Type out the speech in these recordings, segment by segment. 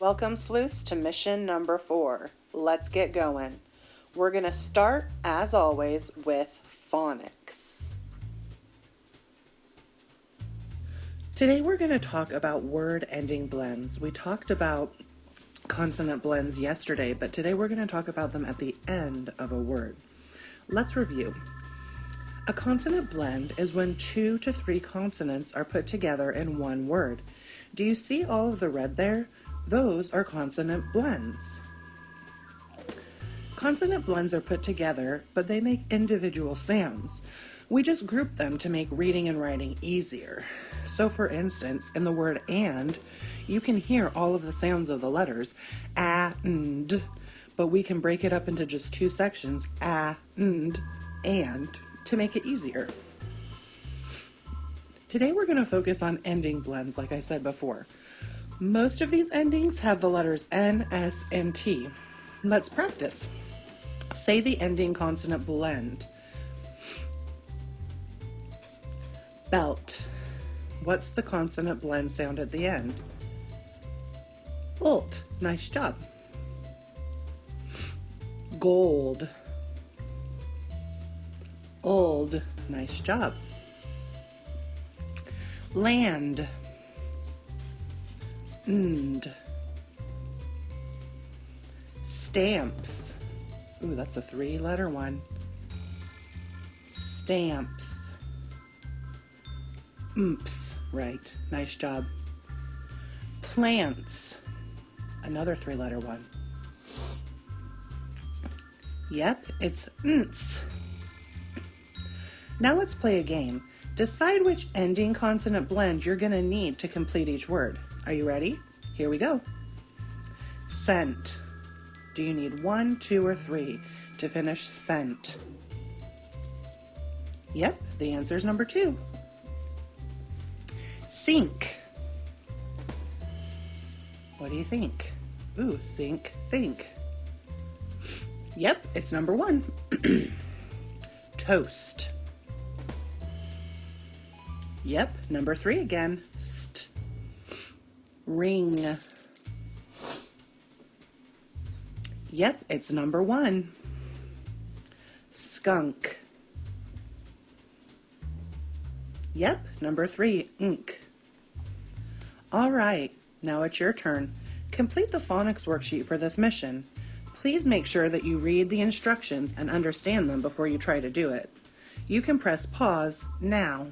Welcome, sleuths, to mission number 4. Let's get going. We're going to start, as always, with phonics. Today we're going to talk about word-ending blends. We talked about consonant blends yesterday, but today we're going to talk about them at the end of a word. Let's review. A consonant blend is when 2 to 3 consonants are put together in one word. Do you see all of the red there? Those are consonant blends. Consonant blends are put together, but they make individual sounds. We just group them to make reading and writing easier. So for instance, in the word and, you can hear all of the sounds of the letters and, but we can break it up into just 2 sections, and, to make it easier. Today we're going to focus on ending blends, like I said before. Most of these endings have the letters N, S, and T. Let's practice. Say the ending consonant blend. Belt. What's the consonant blend sound at the end? Ult. Nice job. Gold. Old. Nice job. Land. And. Stamps. Ooh, that's a 3-letter one. Stamps. Oops, right. Nice job. Plants. Another 3-letter one. Yep, it's nts. Now let's play a game. Decide which ending consonant blend you're going to need to complete each word. Are you ready? Here we go. Scent. Do you need 1, 2, or 3 to finish scent? Yep, the answer is number 2. Sink. What do you think? Ooh, sink, think. Yep, it's number 1. Toast. Yep, number 3 again. St. Ring. Yep, it's number 1. Skunk. Yep, number 3, ink. All right, now it's your turn. Complete the phonics worksheet for this mission. Please make sure that you read the instructions and understand them before you try to do it. You can press pause now.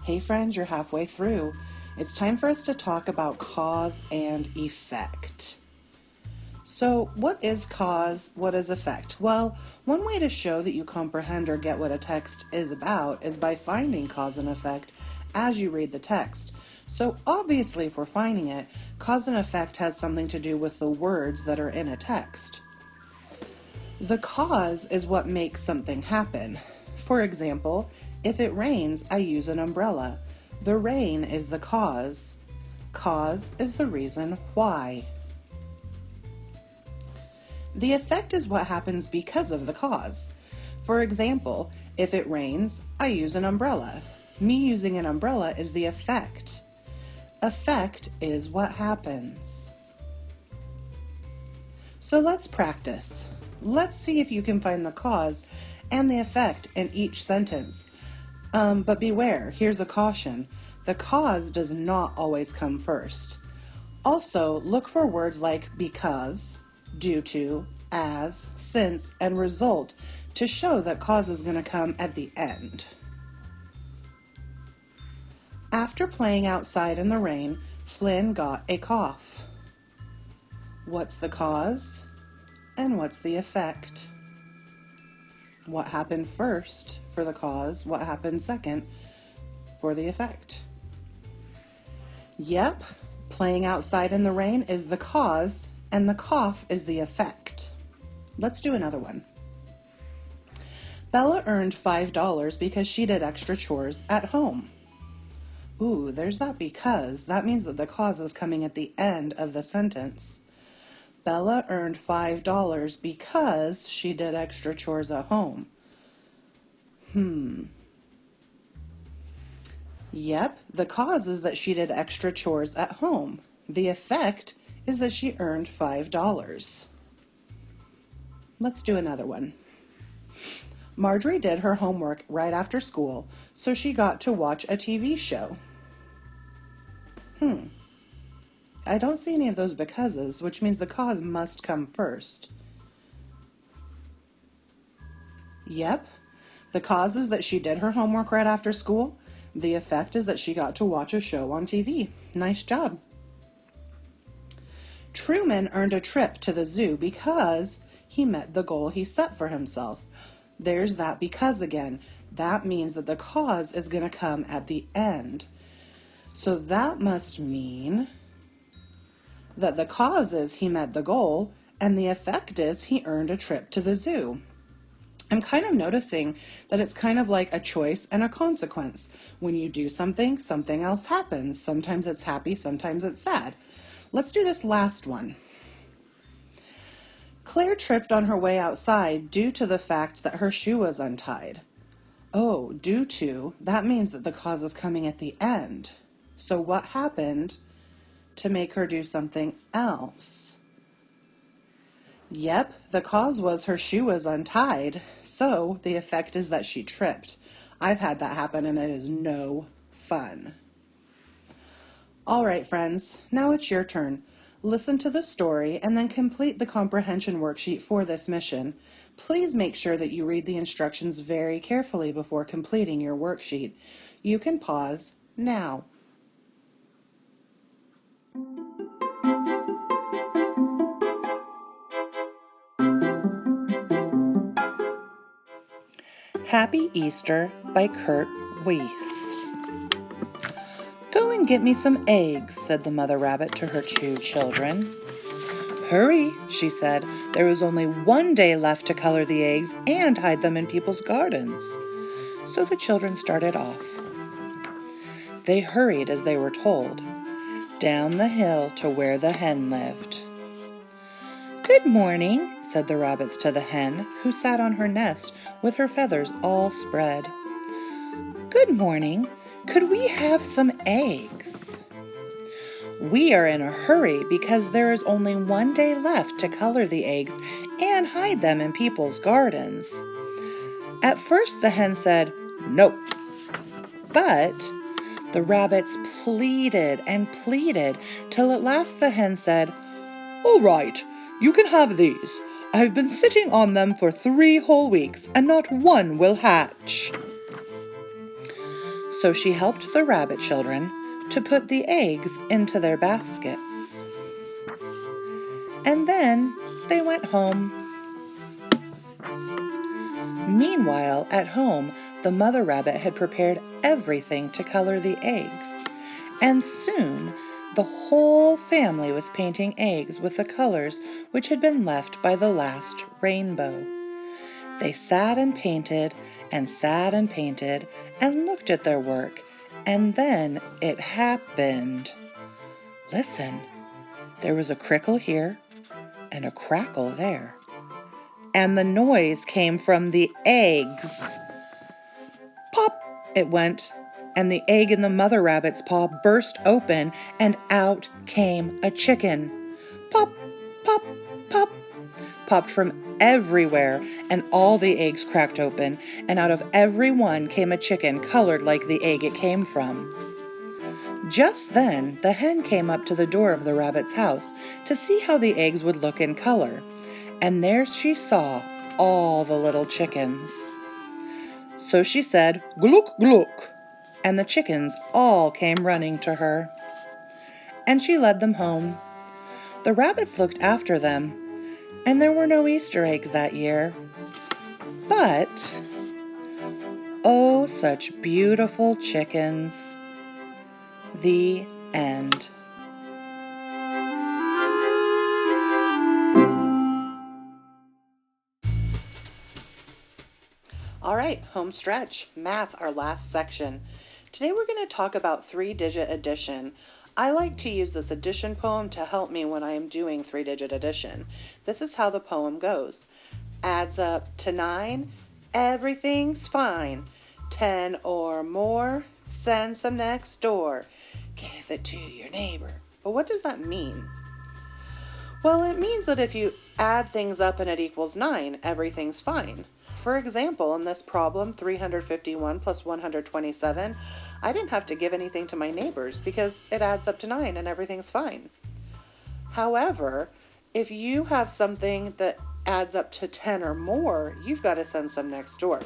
Hey friends, you're halfway through. It's time for us to talk about cause and effect. So, what is cause? What is effect? Well, one way to show that you comprehend or get what a text is about is by finding cause and effect as you read the text. So, obviously, if we're finding it, cause and effect has something to do with the words that are in a text. The cause is what makes something happen. For example, if it rains, I use an umbrella. The rain is the cause. Cause is the reason why. The effect is what happens because of the cause. For example, if it rains, I use an umbrella. Me using an umbrella is the effect. Effect is what happens. So let's practice. Let's see if you can find the cause and the effect in each sentence. But beware, here's a caution. The cause does not always come first. Also, look for words like because, due to, as, since, and result to show that cause is going to come at the end. After playing outside in the rain, Flynn got a cough. What's the cause? And what's the effect? What happened first for the cause? What happened second for the effect? Yep, playing outside in the rain is the cause, and the cough is the effect. Let's do another one. Bella earned $5 because she did extra chores at home. Ooh, there's that because. That means that the cause is coming at the end of the sentence. Bella earned $5 because she did extra chores at home. Yep, the cause is that she did extra chores at home. The effect is that she earned $5. Let's do another one. Marjorie did her homework right after school, so she got to watch a TV show. I don't see any of those becauses, which means the cause must come first. Yep, the cause is that she did her homework right after school. The effect is that she got to watch a show on TV. Nice job. Truman earned a trip to the zoo because he met the goal he set for himself. There's that because again. That means that the cause is going to come at the end. So that must mean that the cause is he met the goal, and the effect is he earned a trip to the zoo. I'm kind of noticing that it's kind of like a choice and a consequence. When you do something, something else happens. Sometimes it's happy, sometimes it's sad. Let's do this last one. Claire tripped on her way outside due to the fact that her shoe was untied. Oh, due to, that means that the cause is coming at the end. So what happened to make her do something else? Yep, the cause was her shoe was untied, so the effect is that she tripped. I've had that happen and it is no fun. All right, friends, now it's your turn. Listen to the story and then complete the comprehension worksheet for this mission. Please make sure that you read the instructions very carefully before completing your worksheet. You can pause now. Happy Easter by Kurt Weiss. Go and get me some eggs, said the mother rabbit to her 2 children. Hurry, she said. There is only 1 day left to color the eggs and hide them in people's gardens. So the children started off. They hurried as they were told, down the hill to where the hen lived. Good morning, said the rabbits to the hen, who sat on her nest with her feathers all spread. Good morning. Could we have some eggs? We are in a hurry because there is only 1 day left to color the eggs and hide them in people's gardens. At first the hen said, nope. But the rabbits pleaded and pleaded till at last the hen said, all right, you can have these. I've been sitting on them for 3 whole weeks and not one will hatch. So she helped the rabbit children to put the eggs into their baskets. And then they went home. Meanwhile, at home, the mother rabbit had prepared everything to color the eggs, and soon the whole family was painting eggs with the colors which had been left by the last rainbow. They sat and painted and sat and painted and looked at their work, and then it happened. Listen, there was a crickle here and a crackle there, and the noise came from the eggs. Pop, it went, and the egg in the mother rabbit's paw burst open, and out came a chicken. Pop, pop, pop, popped from everywhere, and all the eggs cracked open, and out of every one came a chicken colored like the egg it came from. Just then, the hen came up to the door of the rabbit's house to see how the eggs would look in color, and there she saw all the little chickens. So she said, "Gluck, gluck," and the chickens all came running to her. And she led them home. The rabbits looked after them, and there were no Easter eggs that year. But, oh, such beautiful chickens. The end. All right, home stretch, math, our last section. Today we're going to talk about three-digit addition. I like to use this addition poem to help me when I am doing three-digit addition. This is how the poem goes. Adds up to 9, everything's fine. 10 or more, send some next door. Give it to your neighbor. But what does that mean? Well, it means that if you add things up and it equals 9, everything's fine. For example, in this problem, 351 plus 127, I didn't have to give anything to my neighbors because it adds up to 9 and everything's fine. However, if you have something that adds up to 10 or more, you've got to send some next door.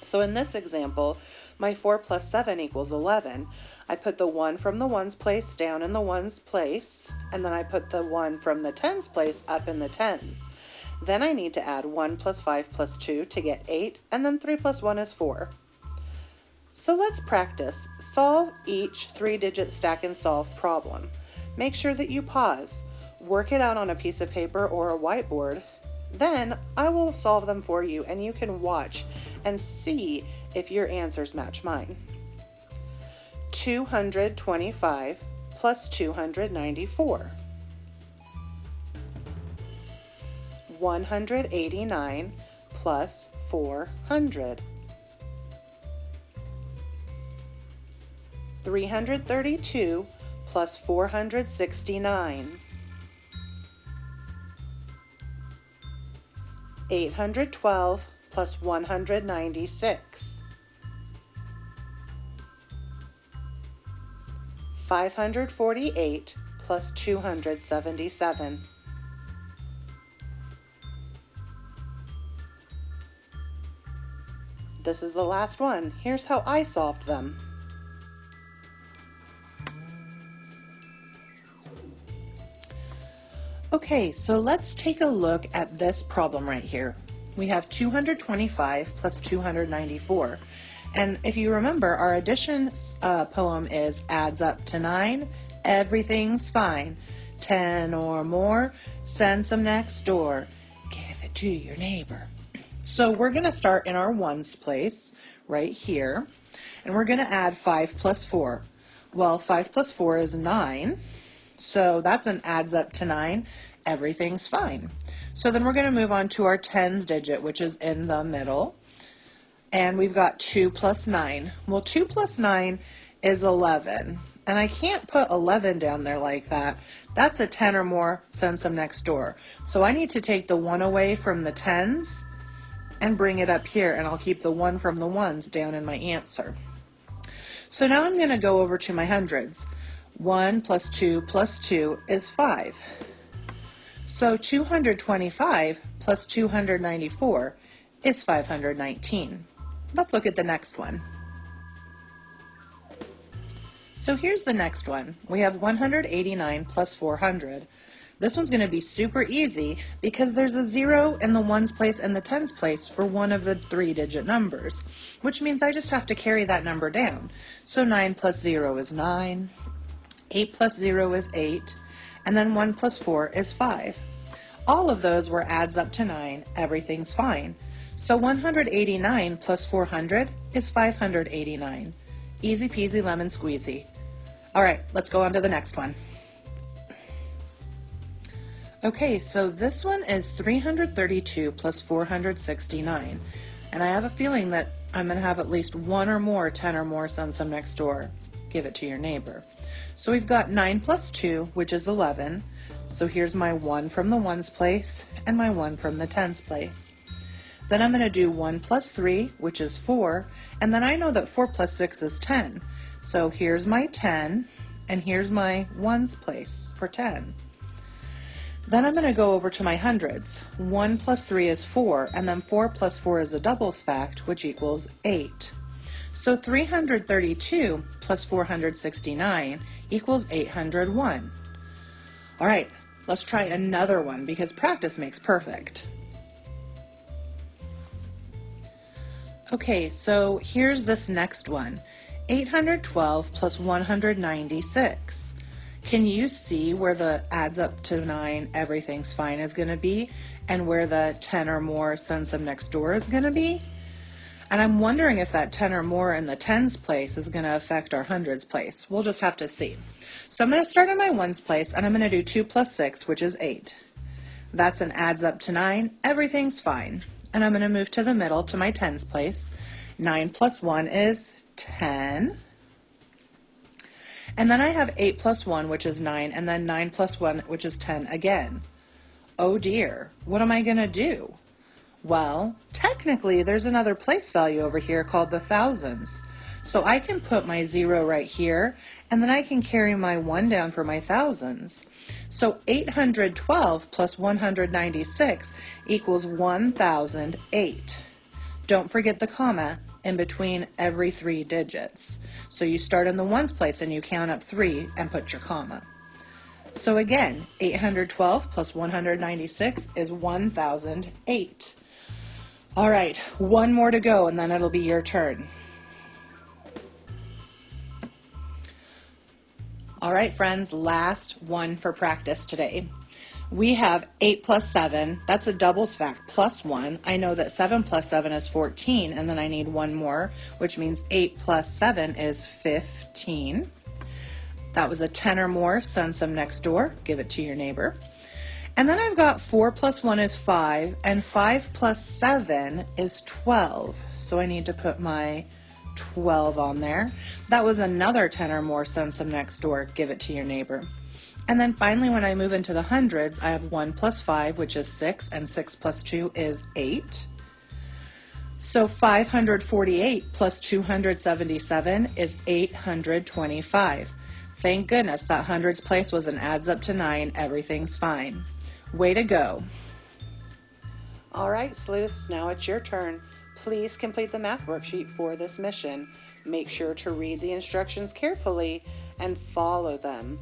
So in this example, my 4 plus 7 equals 11. I put the 1 from the ones place down in the ones place, and then I put the 1 from the tens place up in the tens. Then I need to add 1 plus 5 plus 2 to get 8, and then 3 plus 1 is 4. So let's practice. Solve each three-digit stack and solve problem. Make sure that you pause. Work it out on a piece of paper or a whiteboard. Then I will solve them for you, and you can watch and see if your answers match mine. 225 plus 294. 189 plus 400. 332 plus 469. 812 plus 196. 548 plus 277. This is the last one. Here's how I solved them. Okay, so let's take a look at this problem right here. We have 225 plus 294. And if you remember, our addition poem is adds up to 9, everything's fine. 10 or more, send some next door. Give it to your neighbor. So we're going to start in our ones place right here, and we're going to add 5 plus 4. Well, 5 plus 4 is 9, so that's an adds up to 9. Everything's fine. So then we're going to move on to our tens digit, which is in the middle, and we've got 2 plus 9. Well, 2 plus 9 is 11, and I can't put 11 down there like that. That's a 10 or more, send some next door. So I need to take the 1 away from the tens and bring it up here, and I'll keep the 1 from the ones down in my answer. So now I'm going to go over to my hundreds. 1 plus 2 is 5. So 225 plus 294 is 519. Let's look at the next one. So here's the next one. We have 189 plus 400. This one's going to be super easy because there's a 0 in the ones place and the tens place for one of the 3-digit numbers, which means I just have to carry that number down. So 9 plus 0 is 9, 8 plus 0 is 8, and then 1 plus 4 is 5. All of those were adds up to 9. Everything's fine. So 189 plus 400 is 589. Easy peasy lemon squeezy. All right, let's go on to the next one. Okay, so this one is 332 plus 469. And I have a feeling that I'm going to have at least one or more 10 or more send some next door. Give it to your neighbor. So we've got 9 plus 2, which is 11. So here's my 1 from the ones place and my 1 from the tens place. Then I'm going to do 1 plus 3, which is 4, and then I know that 4 plus 6 is 10. So here's my 10, and here's my ones place for 10. Then I'm going to go over to my hundreds. 1 plus 3 is 4, and then 4 plus 4 is a doubles fact, which equals 8. So 332 plus 469 equals 801. All right, let's try another one because practice makes perfect. Okay, so here's this next one. 812 plus 196. Can you see where the adds up to 9, everything's fine is going to be, and where the 10 or more send some next door is going to be? And I'm wondering if that 10 or more in the tens place is going to affect our hundreds place. We'll just have to see. So I'm going to start in my ones place, and I'm going to do 2 plus 6, which is 8. That's an adds up to 9, everything's fine. And I'm going to move to the middle to my tens place. 9 plus 1 is 10. And then I have 8 plus 1, which is 9, and then 9 plus 1, which is 10 again. Oh dear, what am I going to do? Well, technically there's another place value over here called the thousands. So I can put my 0 right here, and then I can carry my 1 down for my thousands. So 812 plus 196 equals 1008. Don't forget the comma in between every 3 digits. So you start in the ones place and you count up 3 and put your comma. So again, 812 plus 196 is 1008. All right, one more to go and then it'll be your turn. All right, friends, last one for practice today. We have 8 plus 7, that's a doubles fact, plus 1. I know that 7 plus 7 is 14, and then I need one more, which means 8 plus 7 is 15. That was a 10 or more, send some next door, give it to your neighbor. And then I've got 4 plus 1 is 5, and 5 plus 7 is 12. So I need to put my 12 on there. That was another 10 or more, send some next door, give it to your neighbor. And then finally, when I move into the hundreds, I have 1 plus 5, which is 6, and 6 plus 2 is 8. So 548 plus 277 is 825. Thank goodness that hundreds place was an adds up to 9, everything's fine. Way to go. All right, sleuths, now it's your turn. Please complete the math worksheet for this mission. Make sure to read the instructions carefully and follow them.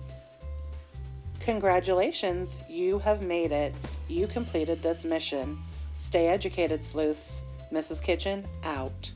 Congratulations, you have made it. You completed this mission. Stay educated, sleuths. Mrs. Kitchen, out.